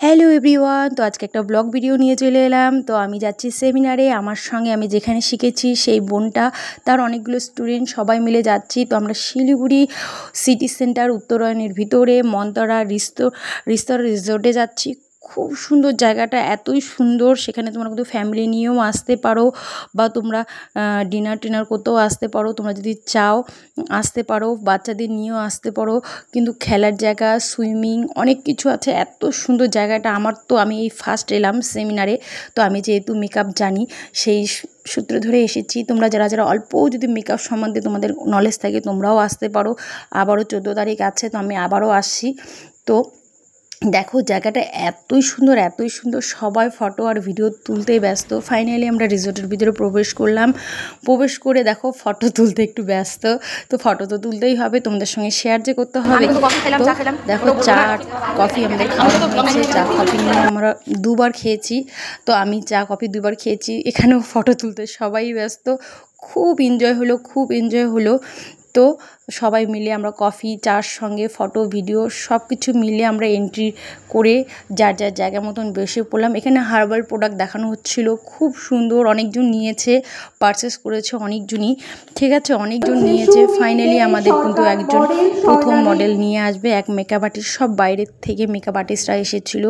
Hello everyone, তো আজকে একটা ব্লগ ভিডিও নিয়ে চলে এলাম। তো আমি যাচ্ছি সেমিনারে। আমার সঙ্গে আমি যেখানে শিখেছি সেই বোনটা, তার অনেকগুলো স্টুডেন্ট সবাই মিলে যাচ্ছি। তো আমরা শিলিগুড়ি সিটি সেন্টার উত্তরায়ণের ভিতরে মনতরা রিস্তর রিসোর্টে যাচ্ছি। খুব সুন্দর জায়গাটা, এতই সুন্দর। সেখানে তোমরা কিন্তু ফ্যামিলি নিয়েও আসতে পারো, বা তোমরা ডিনার করতেও আসতে পারো। তোমরা যদি চাও আসতে পারো, বাচ্চাদের নিয়েও আসতে পারো। কিন্তু খেলার জায়গা, সুইমিং, অনেক কিছু আছে। এত সুন্দর জায়গাটা। আমি এই ফার্স্ট এলাম সেমিনারে। তো আমি যেহেতু মেকআপ জানি, সেই সূত্র ধরে এসেছি। তোমরা যারা যারা অল্পও যদি মেকআপ সম্বন্ধে তোমাদের নলেজ থাকে, তোমরাও আসতে পারো। আবারও 14 তারিখ আছে, তো আমি আবারও আসছি। তো দেখো জায়গাটা এতই সুন্দর, সবাই ফটো আর ভিডিও তুলতেই ব্যস্ত। ফাইনালি আমরা রিসোর্টের ভিতরে প্রবেশ করলাম। প্রবেশ করে দেখো ফটো তুলতে একটু ব্যস্ত। তো ফটো তো তুলতেই হবে, তোমাদের সঙ্গে শেয়ার যে করতে হবে। তো দেখো চা কফি আমাদের খাওয়া হয়েছে। চা কফি নিয়ে আমরা দুবার খেয়েছি। তো আমি চা কফি দুবার খেয়েছি। এখানেও ফটো তুলতে সবাই ব্যস্ত। খুব এনজয় হলো। তো সবাই মিলে আমরা কফি চার সঙ্গে ফটো ভিডিও সব কিছু মিলে আমরা এন্ট্রি করে যার যার জায়গা মতন বসে পড়লাম। এখানে হার্বাল প্রোডাক্ট দেখানো হচ্ছিল, খুব সুন্দর। অনেকজন নিয়েছে, পারচেস করেছে অনেকজনই। ঠিক আছে, অনেকজন নিয়েছে। ফাইনালি আমাদের কিন্তু একজন প্রথম মডেল নিয়ে আসবে, এক মেকআপ আর্টিস্ট। সব বাইরের থেকে মেকআপ আর্টিস্টরা এসেছিলো।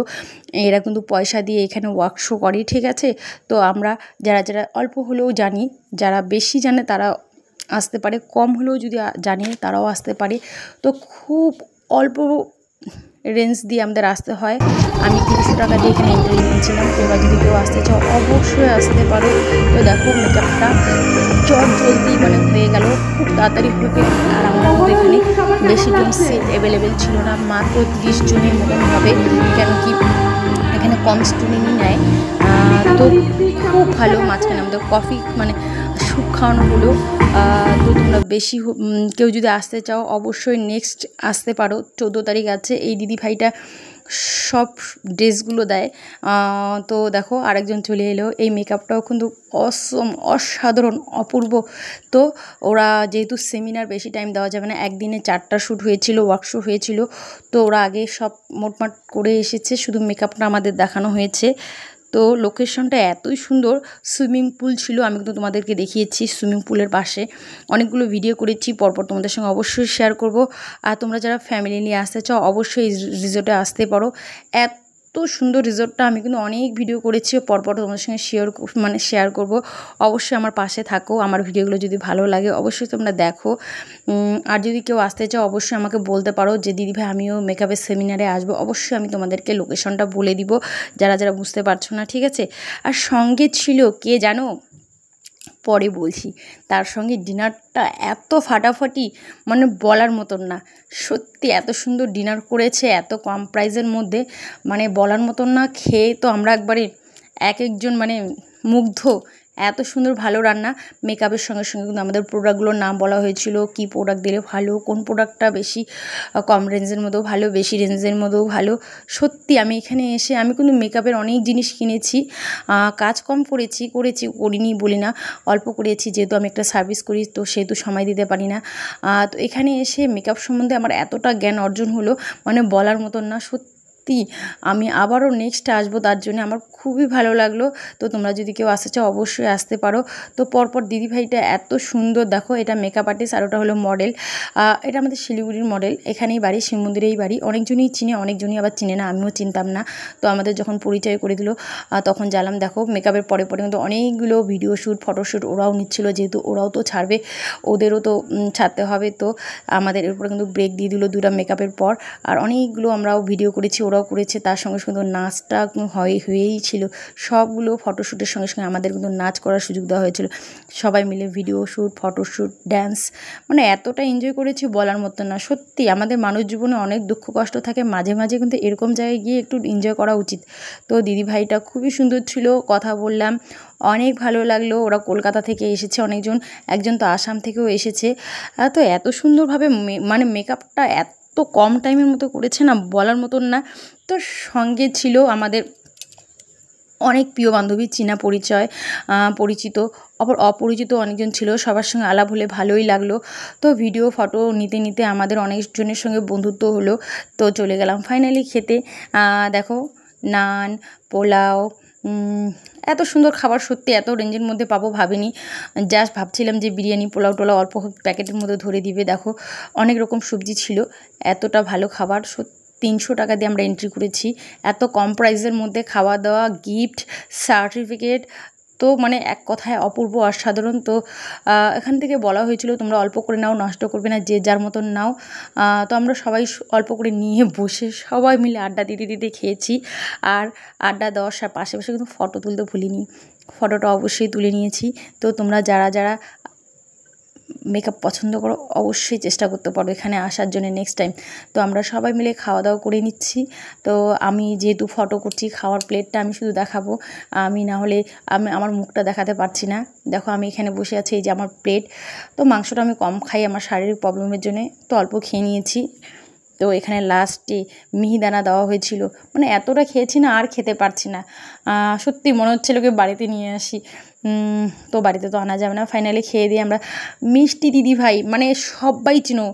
এরা কিন্তু পয়সা দিয়ে এখানে ওয়ার্কশপ করে। ঠিক আছে, তো আমরা যারা যারা অল্প হলেও জানি, যারা বেশি জানে তারা আসতে পারে, কম হলেও যদি জানে তারাও আসতে পারে। তো খুব অল্প রেঞ্জ দিয়ে আমাদের আসতে হয়। আমি 300 টাকা দিয়ে এখানে এন্ট্রি নিয়েছিলাম। তোমরা যদি কেউ আসতে চাও অবশ্যই আসতে পারো। তো দেখো মেকআপটা জলদি হয়ে গেল, খুব তাড়াতাড়ি হয়ে গেল। আর আমাদের এখানে বেশি জন সিট অ্যাভেলেবেল ছিল না, মাত্র 30 জনের মতন হবে। কেন কি এখানে কম স্টুডেন্টই নেয়। তো খুব ভালো। মাঝখানে আমাদের কফি স্যুপ খাওয়ানো হলো। তো তোমরা বেশি কেউ যদি আসতে চাও অবশ্যই নেক্সট আসতে পারো। 14 তারিখ আছে। এই দিদিভাইটা সব ড্রেসগুলো দেয়। তো দেখো আরেকজন চলে এলো। এই মেকআপটাও কিন্তু অসাধারণ, অপূর্ব। তো ওরা যেহেতু সেমিনার, বেশি টাইম দেওয়া যাবে না, একদিনে 4টা শ্যুট হয়েছিল, ওয়ার্কশপ হয়েছিল। তো ওরা আগে সব মোটমাট করে এসেছে, শুধু মেকআপটা আমাদের দেখানো হয়েছে। তো লোকেশনটা এতই সুন্দর। সুইমিং পুল ছিল, আমি কিন্তু তোমাদেরকে দেখিয়েছি। সুইমিং পুলের পাশে অনেকগুলো ভিডিও করেছি, পরপর তোমাদের সঙ্গে অবশ্যই শেয়ার করব। আর তোমরা যারা ফ্যামিলি নিয়ে আসতে চাও অবশ্যই এই রিসোর্টে আসতে পারো। এত সুন্দর রিসোর্টটা। আমি কিন্তু অনেক ভিডিও করেছি, পরপর তোমাদের সঙ্গে শেয়ার করব। অবশ্যই আমার পাশে থাকো। আমার ভিডিওগুলো যদি ভালো লাগে অবশ্যই তোমরা দেখো। আর যদি কেউ আসতে চাও অবশ্যই আমাকে বলতে পারো যে দিদিভাই আমিও মেকআপের সেমিনারে আসবো। অবশ্যই আমি তোমাদেরকে লোকেশনটা বলে দিব, যারা যারা বুঝতে পারছো না। ঠিক আছে, আর সঙ্গে ছিল কে জানো, পরে বলছি। তার সঙ্গে ডিনারটা এত ফাটাফাটি, বলার মতন না। সত্যি এত সুন্দর ডিনার করেছে, এত কম প্রাইসের মধ্যে, বলার মতন না। খেয়ে তো আমরা একবারে একজন মুগ্ধ। এত সুন্দর ভালো রান্না। মেকআপের সঙ্গে সঙ্গে কিন্তু আমাদের প্রোডাক্টগুলোর নাম বলা হয়েছিল, কি প্রোডাক্ট দিলে ভালো, কোন প্রোডাক্টটা বেশি কম রেঞ্জের মধ্যেও ভালো, বেশি রেঞ্জের মধ্যেও ভালো। সত্যি আমি এখানে এসে আমি কিন্তু মেকআপের অনেক জিনিস কিনেছি। কাজ কম করিনি বলি না, অল্প করেছি। যেহেতু আমি একটা সার্ভিস করি, তো সেহেতু সময় দিতে পারি না। তো এখানে এসে মেকআপ সম্বন্ধে আমার এতটা জ্ঞান অর্জন হলো, বলার মতন না। সত্যি আমি আবারও নেক্সট আসবো, তার জন্য আমার খুবই ভালো লাগলো। তো তোমরা যদি কেউ আসতে চাও অবশ্যই আসতে পারো। তো পরপর দিদিভাইটা এত সুন্দর। দেখো এটা মেকআপ আর্টিস্ট, আর ওটা হলো মডেল। এটা আমাদের শিলিগুড়ির মডেল, এখানেই বাড়ি, শিব মন্দিরেই বাড়ি। অনেকজনই চিনে, অনেকজনই আবার চিনে না, আমিও চিনতাম না। তো আমাদের যখন পরিচয় করে দিল তখন জানলাম। দেখো মেকআপের পরে কিন্তু অনেকগুলো ভিডিও শ্যুট, ফটোশ্যুট ওরাও নিচ্ছিল, যেহেতু ওরাও তো ছাড়বে, ওদেরও তো ছাড়তে হবে। তো আমাদের এরপরে কিন্তু ব্রেক দিয়ে দিল 2টা মেকআপের পর। আর অনেকগুলো আমরাও ভিডিও করেছি, ওরাও করেছে। তার সঙ্গে সঙ্গে নাচটা হয়েই ছিল। সবগুলো ফটোশ্যুটের সঙ্গে সঙ্গে আমাদের কিন্তু নাচ করার সুযোগ দেওয়া হয়েছিল। সবাই মিলে ভিডিও শ্যুট, ফটোশ্যুট, ড্যান্স, এতটা এনজয় করেছি বলার মতো না। সত্যি আমাদের মানুষ জীবনে অনেক দুঃখ কষ্ট থাকে, মাঝে মাঝে কিন্তু এরকম জায়গায় গিয়ে একটু এনজয় করা উচিত। তো দিদিভাইটা খুবই সুন্দর ছিল, কথা বললাম, অনেক ভালো লাগলো। ওরা কলকাতা থেকে এসেছে অনেকজন, একজন তো আসাম থেকেও এসেছে। তো এত সুন্দরভাবে মেকআপটা এত কম টাইমের মতো করেছে না, বলার মতন না। তো সঙ্গে ছিল আমাদের অনেক প্রিয় বান্ধবী, চীনা পরিচিত, অপরিচিত অনেকজন ছিল। সবার সঙ্গে আলাপ হলে ভালোই লাগলো। তো ভিডিও ফটো নিতে নিতে আমাদের অনেকজনের সঙ্গে বন্ধুত্ব হলো। তো চলে গেলাম ফাইনালি খেতে। দেখো নান, পোলাও, এত সুন্দর খাবার সত্যি এত রেঞ্জের মধ্যে পাবো ভাবিনি। জাস্ট ভাবছিলাম যে বিরিয়ানি পোলাও টোলাও অল্প প্যাকেটের মধ্যে ধরে দিবে, দেখো অনেক রকম সবজি ছিল, এতটা ভালো খাবার। 300 টাকা দিয়ে আমরা এন্ট্রি করেছি, এত কম প্রাইসের মধ্যে খাওয়া দাওয়া, গিফট, সার্টিফিকেট, তো মানে এক কথায় অপূর্ব অসাধারণ। তো এখান থেকে বলা হয়েছিল তোমরা অল্প করে নাও, নষ্ট করবে না, যে যার মতন নাও। তো আমরা সবাই অল্প করে নিয়ে বসে সবাই মিলে আড্ডা দিতে দিতে খেয়েছি। আর আড্ডা দেওয়ার পাশে পাশে কিন্তু ফটো তুলতে ভুলিনি, ফটোটা অবশ্যই তুলে নিয়েছি। তো তোমরা যারা যারা মেকআপ পছন্দ করো অবশ্যই চেষ্টা করতে পারো এখানে আসার জন্য নেক্সট টাইম। তো আমরা সবাই মিলে খাওয়া দাওয়া করে নিচ্ছি। তো আমি যেহেতু ফটো করছি, খাওয়ার প্লেটটা আমি শুধু দেখাবো, আমি না হলে আমার মুখটা দেখাতে পারছি না। দেখো আমি এখানে বসে আছি, এই যে আমার প্লেট। তো মাংসটা আমি কম খাই আমার শারীরিক প্রবলেমের জন্য, তো অল্প খেয়ে নিয়েছি। তো এখানে লাস্টে মিহিদানা দেওয়া হয়েছিল, মানে এতটা খেয়েছি না আর খেতে পারছি না, সত্যি মনে হচ্ছিল কি বাড়িতে নিয়ে আসি। তো বাড়িতে তো আনা যাবে না, ফাইনালি খেয়ে দিয়ে আমরা মিষ্টি দিদিভাই, মানে সবাই চিনো,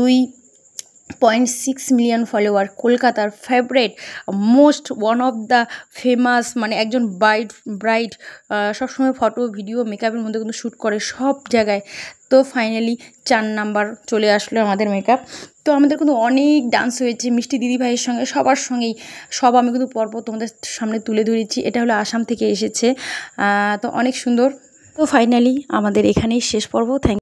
2.6 মিলিয়ন ফলোয়ার, কলকাতার favourite, most one of the famous, মানে একজন ব্রাইড সবসময় ফটো ভিডিও মেকআপের মধ্যে কিন্তু শ্যুট করে সব জায়গায়। তো ফাইনালি 4 নাম্বার চলে আসলো আমাদের মেকআপ। তো আমাদের কিন্তু অনেক ডান্স হয়েছে মিষ্টি দিদিভাইয়ের সঙ্গে, সবার সঙ্গেই। সব আমি কিন্তু পরপর তোমাদের সামনে তুলে ধরেছি। এটা হলো আসাম থেকে এসেছে, তো অনেক সুন্দর। তো ফাইনালি আমাদের এখানেই শেষ পর্ব। থ্যাংক